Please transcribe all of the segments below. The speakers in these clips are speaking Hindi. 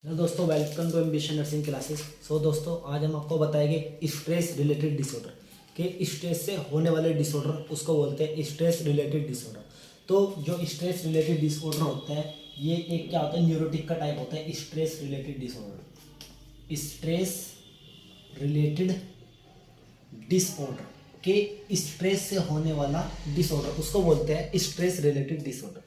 हेलो दोस्तों, welcome to ambition nursing classes. दोस्तों, आज हम आपको बताएंगे स्ट्रेस रिलेटेड डिसऑर्डर कि स्ट्रेस से होने वाले डिसऑर्डर उसको बोलते हैं स्ट्रेस रिलेटेड डिसऑर्डर। तो जो स्ट्रेस रिलेटेड डिसऑर्डर होता है ये एक क्या होता है, न्यूरोटिक का टाइप होता है stress related disorder. Stress related disorder के स्ट्रेस से होने वाला डिसऑर्डर उसको बोलते हैं स्ट्रेस रिलेटेड डिसऑर्डर।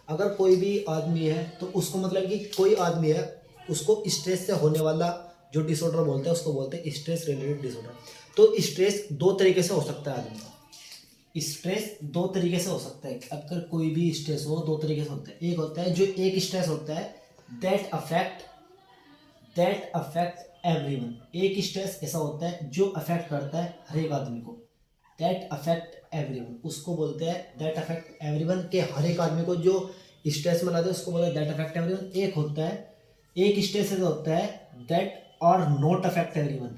अगर कोई भी आदमी है तो उसको मतलब कि कोई आदमी है उसको स्ट्रेस से होने वाला जो डिसऑर्डर बोलते हैं उसको बोलते हैं स्ट्रेस रिलेटेड डिसऑर्डर। तो स्ट्रेस दो तरीके से हो सकता है आदमी का। स्ट्रेस दो तरीके से हो सकता है, अगर कोई भी स्ट्रेस हो दो तरीके से होता है। एक होता है जो एक स्ट्रेस होता है दैट अफेक्ट एवरीवन। एक स्ट्रेस ऐसा होता है जो अफेक्ट करता है हर एक आदमी को। दैट अफेक्ट एवरीवन उसको बोलते हैं दैट अफेक्ट एवरीवन के हर एक आदमी को जो स्ट्रेस में लाते हैं उसको बोलते हैं दैट अफेक्ट एवरीवन। एक होता है एक स्ट्रेस ऐसा होता है दैट और नॉट अफेक्ट एवरीवन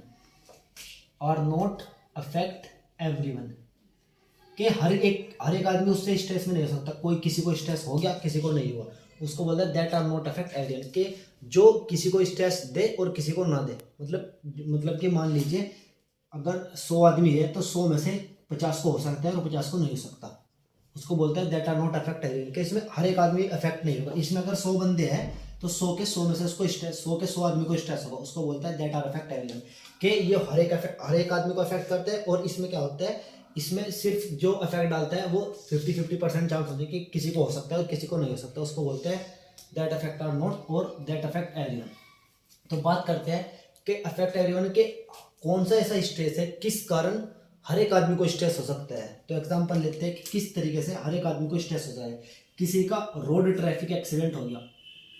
और नॉट अफेक्ट एवरीवन कि हर एक आदमी उससे स्ट्रेस में नहीं हो सकता। कोई किसी को स्ट्रेस हो गया किसी को नहीं हुआ, उसको बोलते हैं that are not affect everyone के जो किसी को स्ट्रेस दे और किसी को ना दे। मतलब कि मान लीजिए अगर 100 आदमी है तो 100 में से 50 को हो सकता है और 50 को नहीं हो सकता। उसको बोलते हैं that are not affect everyone कि इसमें हर एक आदमी अफेक्ट नहीं होगा। इसमें अगर 100 बंदे हैं तो 100 के 100 में से उसको स्ट्रेस 100 के 100 आदमी को स्ट्रेस होगा। उसको बोलता है दैट आर अफेक्ट एवरीवन कि ये हर एक आदमी को अफेक्ट करता है। और इसमें क्या होता है, इसमें सिर्फ जो अफेक्ट डालता है वो 50-50% चांस होता है कि किसी को हो सकता है और किसी को नहीं हो सकता। उसको बोलते हैं दैट अफेक्ट आर नॉट और दैट अफेक्ट एवरीवन। तो बात करते हैं कि अफेक्ट एवरीवन के कौन सा ऐसा स्ट्रेस है किस कारण हर एक आदमी को स्ट्रेस हो सकता है। तो एग्जांपल लेते हैं कि किस तरीके से हर एक आदमी को स्ट्रेस होता है। किसी का रोड ट्रैफिक एक्सीडेंट हो गया,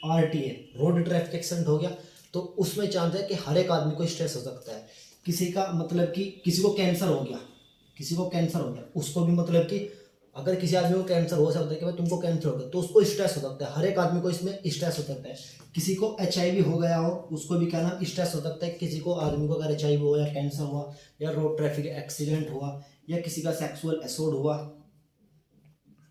आरटीए रोड ट्रैफिक एक्सीडेंट हो गया, तो उसमें चांस है कि हर एक आदमी को स्ट्रेस हो सकता है। किसी का मतलब कि किसी को कैंसर हो गया, उसको भी मतलब कि अगर किसी आदमी को कैंसर हो सकता है कि भाई तुमको कैंसर हो गया तो उसको स्ट्रेस हो सकता है। हर एक आदमी को इसमें स्ट्रेस हो सकता है। किसी को एचआईवी हो गया हो उसको भी क्या नाम स्ट्रेस हो सकता है। किसी को आदमी को अगर एचआईवी हो या कैंसर हुआ या रोड ट्रैफिक एक्सीडेंट हुआ या किसी का सेक्सुअल असॉल्ट हुआ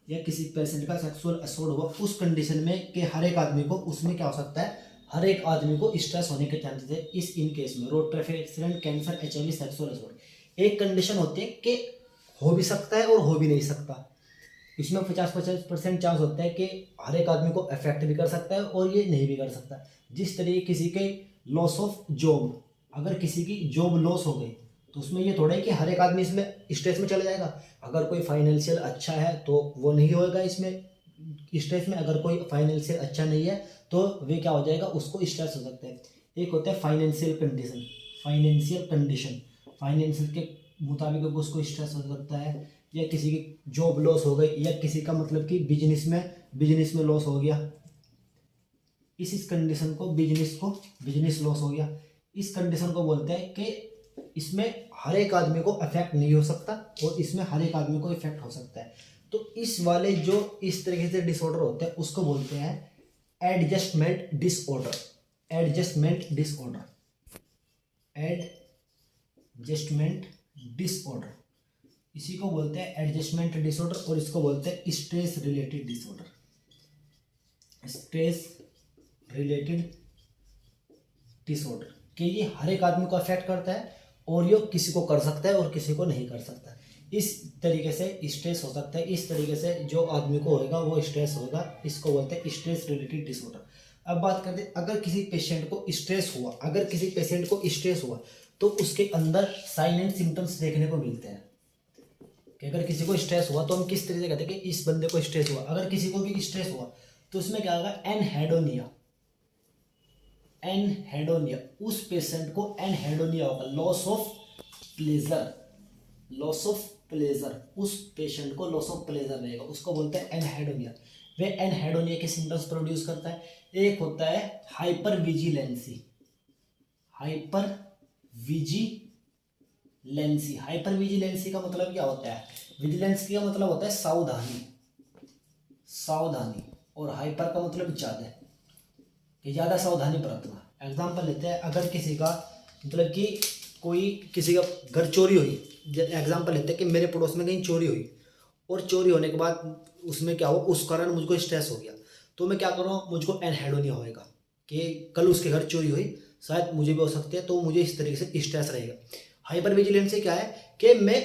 या किसी पेशेंट का सेक्सुअल असॉल्ट हुआ, उस कंडीशन में कि हर एक आदमी को उसमें क्या हो सकता है, हर एक आदमी को स्ट्रेस होने के चांसेस है। इस इन केस में road traffic accident, cancer, HIV, sexual assault एक कंडीशन होती है कि हो भी सकता है और हो भी नहीं सकता। इसमें 50-50% चांस होता है कि हर एक आदमी को अफेक्ट भी कर सकता है और ये नहीं भी कर सकता। जिस तरीके किसी के लॉस ऑफ जॉब, अगर किसी की जॉब लॉस हो गई तो उसमें ये थोड़ा है कि हर एक आदमी इसमें स्ट्रेस में चला जाएगा। अगर कोई फाइनेंशियल अच्छा है तो वो नहीं होएगा इसमें स्ट्रेस में, अगर कोई फाइनेंशियल अच्छा नहीं है तो वे क्या हो जाएगा, उसको स्ट्रेस हो सकता है। एक होता है फाइनेंशियल के मुताबिक उसको स्ट्रेस हो सकता है, या किसी की जॉब लॉस हो गई या किसी का मतलब कि बिजनेस में लॉस हो गया। इस कंडीशन को बिजनेस लॉस हो गया। इस कंडीशन को बोलते हैं कि इसमें हर एक आदमी को अफेक्ट नहीं हो सकता और इसमें हर एक आदमी को इफेक्ट हो सकता है। तो इस वाले जो इस तरीके से डिसऑर्डर होते हैं उसको बोलते हैं एडजस्टमेंट डिसऑर्डर। एडजस्टमेंट डिसऑर्डर इसी को बोलते हैं एडजस्टमेंट डिसऑर्डर और इसको बोलते हैं stress related disorder. Stress related disorder कि ये हर एक आदमी को अफेक्ट करता है और ये किसी को कर सकता है और किसी को नहीं कर सकता। इस तरीके से स्ट्रेस हो सकता है, इस तरीके से जो आदमी को होगा वो स्ट्रेस होगा। इसको बोलते हैं स्ट्रेस रिलेटेड डिसऑर्डर। अब बात करते हैं अगर किसी पेशेंट को स्ट्रेस हुआ तो उसके अंदर साइन एंड सिम्टम्स देखने को मिलते हैं कि अगर किसी को स्ट्रेस हुआ तो हम किस तरीके से कहते हैं कि इस बंदे को स्ट्रेस हुआ। अगर किसी को भी स्ट्रेस हुआ तो उसमें क्या होगा, एनहेडोनिया उस पेशेंट को एनहेडोनिया होगा, लॉस ऑफ प्लेजर उस पेशेंट को लॉस ऑफ प्लेजर रहेगा। उसको बोलते हैं एनहेडोनिया। वे एनहेडोनिया के सिम्टम्स प्रोड्यूस करता है। एक होता है हाइपर विजिलेंसी का मतलब क्या होता है, विजिलेंस का मतलब होता है सावधानी और हाइपर का मतलब ज्यादा, कि ज़्यादा सावधानी बरतना। एग्जाम्पल लेते हैं, अगर किसी का मतलब कि किसी का घर चोरी हुई, एग्जाम्पल लेते हैं कि मेरे पड़ोस में कहीं चोरी हुई और चोरी होने के बाद उसमें क्या हो, उस कारण मुझको स्ट्रेस हो गया तो मैं क्या करूँ, मुझको एनहेडोनिया होएगा। कि कल उसके घर चोरी हुई, शायद मुझे भी हो सकती है, तो मुझे इस तरीके से स्ट्रेस रहेगा। हाइपर विजिलेंस से क्या है कि मैं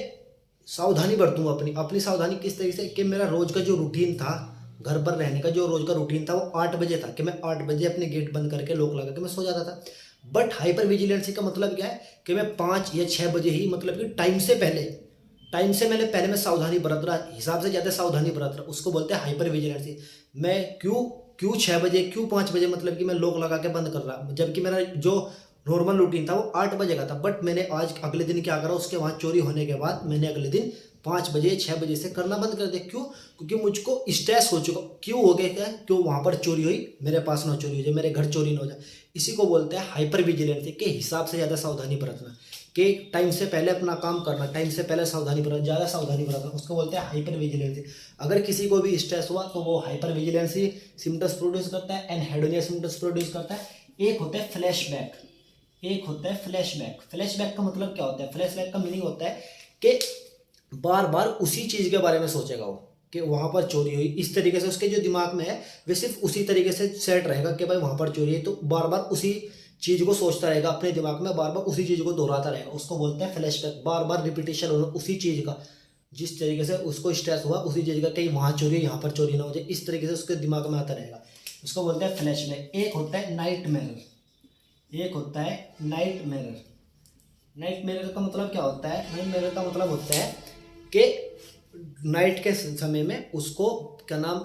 सावधानी बरतूंगा, अपनी सावधानी किस तरीके से कि मेरा रोज का जो रूटीन था, घर पर रहने का जो रोज का रूटीन था, वो 8 बजे था कि मैं 8 बजे अपने गेट बंद करके लॉक लगा के मैं सो जाता था। बट हाइपर विजिलेंसी का मतलब क्या है कि मैं 5 या 6 बजे ही, मतलब कि टाइम से पहले मैं सावधानी बरत रहा, हिसाब से ज़्यादा सावधानी बरत रहा, उसको बोलते हैं हाइपर विजिलेंसी। मैं क्यों क्यों 6 बजे, क्यों 5 बजे, मतलब कि मैं लॉक लगा के बंद कर रहा, जबकि मेरा जो नॉर्मल रूटीन था वो 8 बजे का था। बट मैंने आज अगले दिन क्या करा, उसके वहाँ चोरी होने के बाद मैंने अगले दिन 5 बजे 6 बजे से करना बंद कर दिया। क्यों? क्योंकि मुझको स्ट्रेस हो चुका। क्यों हो गया? क्या क्यों? वहाँ पर चोरी हुई, मेरे पास ना चोरी हो जाए, मेरे घर चोरी ना हो जाए। इसी को बोलते हैं हाइपर विजिलेंसी, के हिसाब से ज़्यादा सावधानी बरतना, कि टाइम से पहले अपना काम करना, टाइम से पहले सावधानी बरतना, ज़्यादा सावधानी बरतना, उसको बोलते हैं हाइपर विजिलेंसी। अगर किसी को भी स्ट्रेस हुआ तो वो हाइपर विजिलेंसी सिम्टम्स प्रोड्यूस करता है, एनहेडोनिया सिम्टम्स प्रोड्यूस करता है। एक होता है फ्लैशबैक, एक होता है फ्लैशबैक। फ्लैशबैक का मतलब क्या होता है? फ्लैशबैक का मीनिंग होता है कि बार बार उसी चीज़ के बारे में सोचेगा वो, कि वहाँ पर चोरी हुई, इस तरीके से उसके जो दिमाग में है वे सिर्फ उसी तरीके से सेट रहेगा कि भाई वहाँ पर चोरी है, तो बार बार उसी चीज़ को सोचता रहेगा, अपने दिमाग में बार बार उसी चीज़ को दोहराता रहेगा। उसको बोलते हैं फ्लैशबैक। बार बार रिपीटेशन होना उसी चीज़ का, जिस तरीके से उसको स्ट्रेस हुआ उसी चीज़ का, कहीं वहाँ चोरी है यहाँ पर चोरी ना हो जाए, इस तरीके से उसके दिमाग में आता रहेगा। उसको बोलते हैं फ्लैशबैक। एक होता है नाइट मिरर, एक होता है नाइट मिरर। नाइट मिरर का मतलब क्या होता है? नाइट मिरर का मतलब होता है कि नाइट के समय में उसको क्या नाम,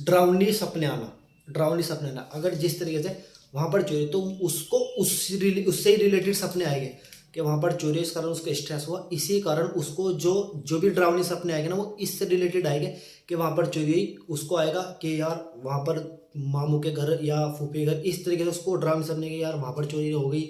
डरावनी सपने आना, डरावनी सपने आना। अगर जिस तरीके से वहाँ पर चोरी, तो उसको उससे ही रिलेटेड सपने आएंगे कि वहाँ पर चोरी, इस कारण उसको स्ट्रेस हुआ, इसी कारण उसको जो जो भी डरावनी सपने आएंगे ना, वो इससे रिलेटेड आएंगे कि वहाँ पर चोरी हुई। उसको आएगा कि यार वहाँ पर मामू के घर या फूफे के घर, इस तरीके से उसको डरावनी सपने कि यार वहाँ पर चोरी हो गई,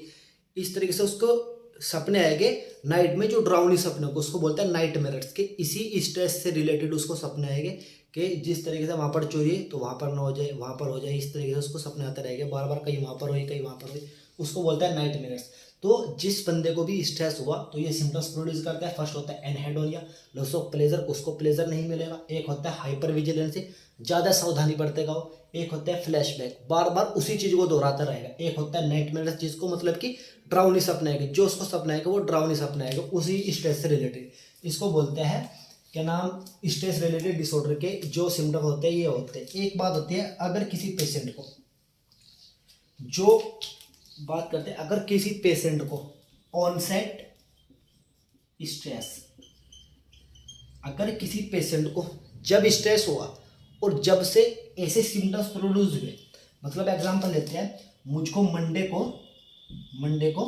इस तरीके से उसको सपने आएंगे नाइट में, जो डरावनी सपने को उसको बोलते हैं नाइट मिरर्स, के इसी स्ट्रेस से रिलेटेड उसको सपने आएंगे कि जिस तरीके से वहाँ पर चोरी है तो वहाँ पर ना हो जाए, वहाँ पर हो जाए, इस तरीके से उसको सपने आते रहेंगे बार बार, कहीं वहाँ पर हुई कहीं वहाँ पर हुई, उसको बोलता है नाइट मिरर्स। तो जिस बंदे को भी स्ट्रेस हुआ तो ये सिम्टम्स प्रोड्यूस करता है। फर्स्ट होता है एनहेडोनिया, लॉस ऑफ प्लेजर, उसको प्लेजर नहीं मिलेगा। एक होता है हाइपर विजिलेंसी, ज़्यादा सावधानी बरतेगा वो। एक होता है फ्लैशबैक, बार बार उसी चीज़ को दोहराता रहेगा। एक होता है नाइट मिरर्स, जिसको मतलब कि डरावनी सपने आएंगे, जो उसको सपना आएगा वो डरावनी सपने आएगा उसी स्ट्रेस से रिलेटेड। इसको बोलते हैं क्या नाम, स्ट्रेस रिलेटेड डिसऑर्डर के जो सिम्टम होते हैं ये होते हैं। एक बात होती है, अगर किसी पेशेंट को, जो बात करते हैं, अगर किसी पेशेंट को ऑनसेट स्ट्रेस, अगर किसी पेशेंट को जब स्ट्रेस हुआ और जब से ऐसे सिम्टम्स प्रोड्यूस हुए, मतलब एग्जांपल लेते हैं, मुझको मंडे को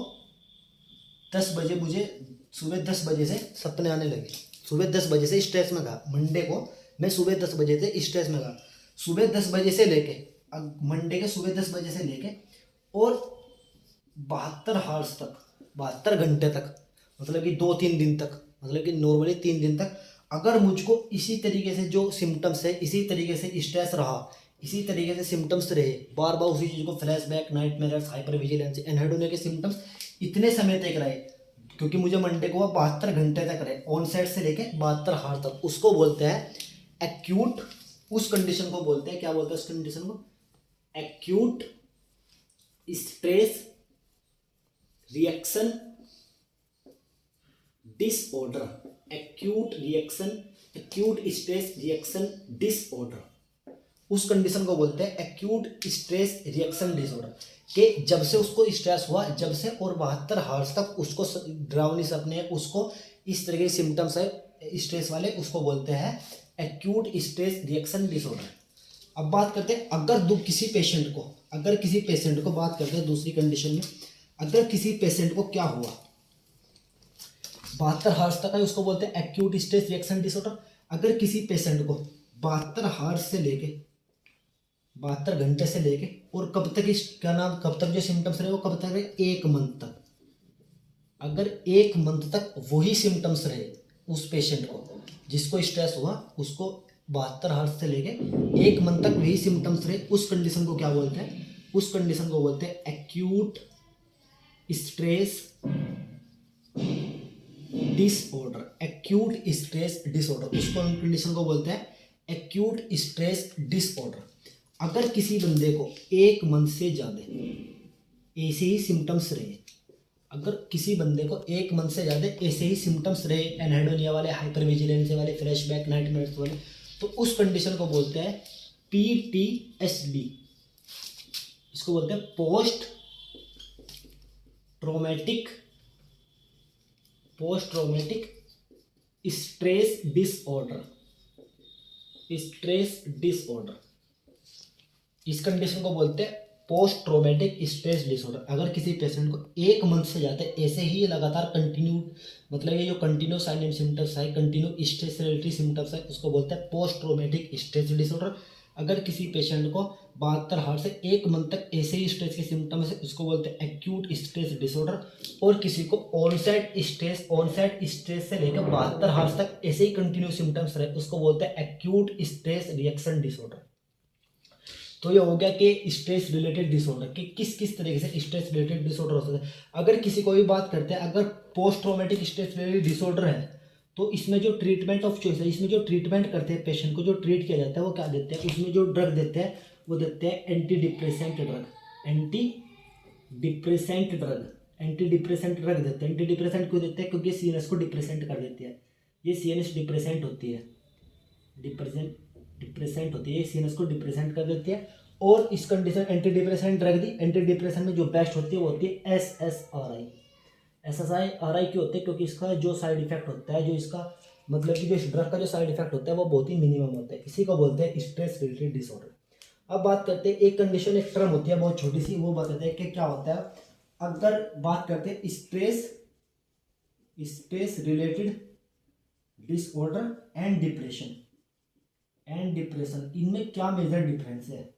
10 बजे, मुझे सुबह 10 बजे से सपने आने लगे, सुबह 10 बजे से स्ट्रेस में था। मंडे को मैं सुबह 10 बजे से स्ट्रेस में था, सुबह 10 बजे से लेके, मंडे के सुबह 10 बजे से लेके और 72 हावर्स तक, 72 घंटे तक, मतलब कि 2-3 दिन तक, मतलब कि नॉर्मली 3 दिन तक, अगर मुझको इसी तरीके से जो सिम्टम्स है, इसी तरीके से स्ट्रेस रहा, इसी तरीके से सिम्टम्स रहे, बार बार उसी चीज़ को, flashback, nightmares, hyper vigilance, anhedonia के सिम्टम्स इतने समय तक रहे, क्योंकि मुझे मंडे को 72 घंटे तक रहे, ऑनसेट से लेके 72 हार तक, उसको बोलते हैं एक्यूट। उस कंडीशन को बोलते हैं, क्या बोलते हैं उस कंडीशन को? Acute stress reaction disorder. Acute stress reaction disorder, उस कंडीशन को बोलते हैं एक्यूट स्ट्रेस रिएक्शन डिसऑर्डर, कि जब से उसको स्ट्रेस हुआ, जब से और 72 हावर्स तक उसको डरावनी सपने, उसको इस तरह के सिम्टम्स है स्ट्रेस वाले, उसको बोलते हैं एक्यूट स्ट्रेस रिएक्शन डिसऑर्डर। अब बात करते हैं, अगर किसी पेशेंट को बात करते हैं दूसरी कंडीशन में, अगर किसी पेशेंट को क्या हुआ 72 हावर्स तक है, उसको बोलते हैं एक्यूट स्ट्रेस रिएक्शन डिसऑर्डर। अगर किसी पेशेंट को 72 हावर्स से लेके, 72 घंटे से लेके, और कब तक कब तक जो सिम्टम्स रहे वो कब तक रहे? 1 मंथ तक। अगर 1 मंथ तक वही सिम्टम्स रहे उस पेशेंट को, जिसको स्ट्रेस हुआ, उसको 72 हावर्स से लेके 1 मंथ तक वही सिम्टम्स रहे, उस कंडीशन को क्या बोलते हैं? उस कंडीशन को बोलते हैं acute stress disorder. Acute stress disorder, उसको कंडीशन को बोलते हैं एक्यूट स्ट्रेस डिसऑर्डर। अगर किसी बंदे को 1 मंथ से ज़्यादा ऐसे ही सिम्टम्स रहे, अगर किसी बंदे को 1 मंथ से ज़्यादा ऐसे ही सिम्टम्स रहे, एनहेडोनिया वाले, हाइपर विजिलेंस वाले, फ्लैशबैक, नाइटमेयर्स वाले, तो उस कंडीशन को बोलते हैं PTSD। इसको बोलते हैं पोस्ट ट्रॉमेटिक स्ट्रेस डिसऑर्डर। इस कंडीशन को बोलते हैं पोस्ट ट्रॉमेटिक स्ट्रेस डिसऑर्डर। अगर किसी पेशेंट को 1 मंथ से ज़्यादा ऐसे ही लगातार कंटिन्यू, मतलब ये जो कंटिन्यू साइन एंड सिम्टम्स है, कंटिन्यू स्ट्रेस रिलेटेड सिम्टम्स है, उसको बोलते हैं पोस्ट ट्रॉमेटिक स्ट्रेस डिसऑर्डर। अगर किसी पेशेंट को 72 आवर से 1 मंथ तक ऐसे ही स्ट्रेस के सिम्टम्स है, उसको बोलते हैं एक्यूट स्ट्रेस डिसऑर्डर। और किसी को ऑनसेट स्ट्रेस से लेकर 72 आवर्स तक ऐसे ही कंटिन्यू सिम्टम्स रहे, उसको बोलते हैं एक्यूट स्ट्रेस रिएक्शन डिसऑर्डर। तो ये हो गया कि स्ट्रेस रिलेटेड डिसऑर्डर कि किस किस तरीके से स्ट्रेस रिलेटेड डिसऑर्डर हो सकता है। अगर किसी को भी बात करते हैं, अगर post traumatic stress related disorder है, तो इसमें जो ट्रीटमेंट ऑफ चॉइस है, इसमें जो ट्रीटमेंट करते हैं पेशेंट को, जो ट्रीट किया जाता है वो क्या देते हैं, उसमें जो ड्रग देते हैं वो देते हैं एंटी डिप्रेसेंट ड्रग देते हैं। एंटी डिप्रेसेंट क्यों देते हैं? क्योंकि सीएनएस को डिप्रेसेंट कर देती है। ये सीएनएस डिप्रेसेंट होती है, सीएनएस को डिप्रेसेंट कर देती है। और इस कंडीशन एंटी डिप्रेसेंट ड्रग दी, एंटी डिप्रेशन में जो बेस्ट होती है वो होती है SSRI। क्यों होते हैं? क्योंकि इसका जो साइड इफेक्ट होता है, जो इसका मतलब कि जो इस ड्रग का जो साइड इफेक्ट होता है वो बहुत ही मिनिमम होता है। इसी को बोलते हैं स्ट्रेस रिलेटेड डिसऑर्डर। अब बात करते हैं, एक कंडीशन, एक टर्म होती है बहुत छोटी सी, वो बताते हैं कि क्या होता है। अगर बात करते हैं stress related disorder and depression, इनमें क्या मेजर डिफरेंस है?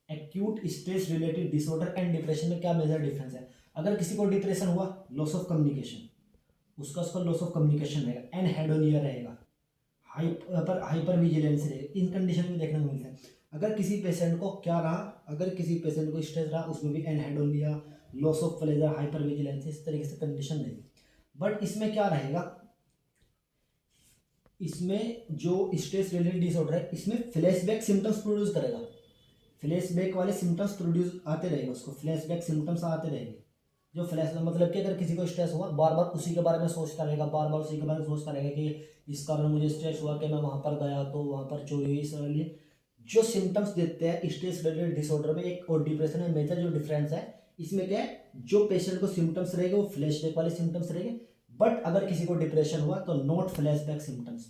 Acute stress related disorder and depression में क्या मेजर डिफरेंस है? अगर किसी को डिप्रेशन हुआ, लॉस ऑफ कम्युनिकेशन, उसका लॉस ऑफ कम्युनिकेशन रहेगा, एनहेडोनिया रहेगा, हाइपर विजिलेंस रहेगा। इन कंडीशन में देखने को मिलता है। अगर किसी पेशेंट को क्या रहा, अगर किसी पेशेंट को स्ट्रेस रहा, उसमें भी anhedonia, loss of pleasure, hyper vigilance, इस तरीके से कंडीशन रहेगी। बट इसमें क्या रहेगा, इसमें जो स्ट्रेस रिलेटेड डिसऑर्डर है, इसमें फ्लैशबैक सिम्टम्स प्रोड्यूस करेगा, फ्लैशबैक वाले सिम्टम्स प्रोड्यूस आते रहेंगे, उसको फ्लैशबैक सिम्टम्स आते रहेंगे। जो फ्लैश मतलब कि अगर किसी को स्ट्रेस हुआ, बार बार उसी के बारे में सोचता रहेगा, बार बार उसी के बारे में सोचता रहेगा कि इस कारण मुझे स्ट्रेस हुआ, कि मैं वहाँ पर गया तो वहाँ पर चोरी हुई। इस लिए जो सिम्टम्स देते हैं स्ट्रेस रिलेटेड डिसऑर्डर में एक और डिप्रेशन में मेजर जो डिफरेंस है, इसमें क्या है, जो पेशेंट को सिम्टम्स रहेंगे वो फ्लैशबैक वाले सिम्टम्स रहेंगे। बट अगर किसी को डिप्रेशन हुआ तो नॉट फ्लैशबैक सिम्टम्स,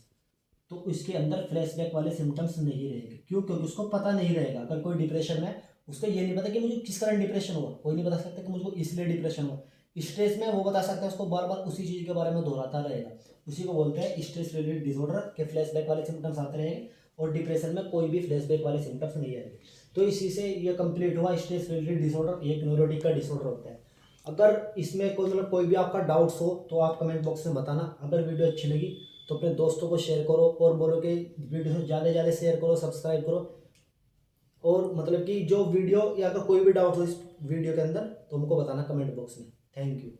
तो उसके अंदर फ्लैशबैक वाले सिम्टम्स नहीं रहेंगे। क्यों? क्योंकि उसको पता नहीं रहेगा। अगर कोई डिप्रेशन में, उसको ये नहीं पता कि मुझे किस कारण डिप्रेशन हुआ, कोई नहीं बता सकता कि मुझको इसलिए डिप्रेशन हुआ। स्ट्रेस में वो बता सकता है, उसको बार बार उसी चीज़ के बारे में दोहराता रहेगा। उसी को बोलते हैं स्ट्रेस रिलेटेड डिसऑर्डर के फ्लैशबैक वाले सिम्टम्स आते रहेंगे, और डिप्रेशन में कोई भी फ्लैशबैक वाले सिम्टम्स नहीं आएंगे। तो इसी से ये कंप्लीट हुआ स्ट्रेस रिलेटेड डिसऑर्डर, एक न्यूरोटिक का डिसऑर्डर होता है। अगर इसमें कोई मतलब कोई भी आपका डाउट्स हो तो आप कमेंट बॉक्स में बताना। अगर वीडियो अच्छी लगी तो अपने दोस्तों को शेयर करो, और बोलो कि वीडियो ज़्यादा से ज़्यादा शेयर करो, सब्सक्राइब करो। और मतलब कि जो वीडियो या अगर कोई भी डाउट हो इस वीडियो के अंदर तो हमको बताना कमेंट बॉक्स में। Thank you.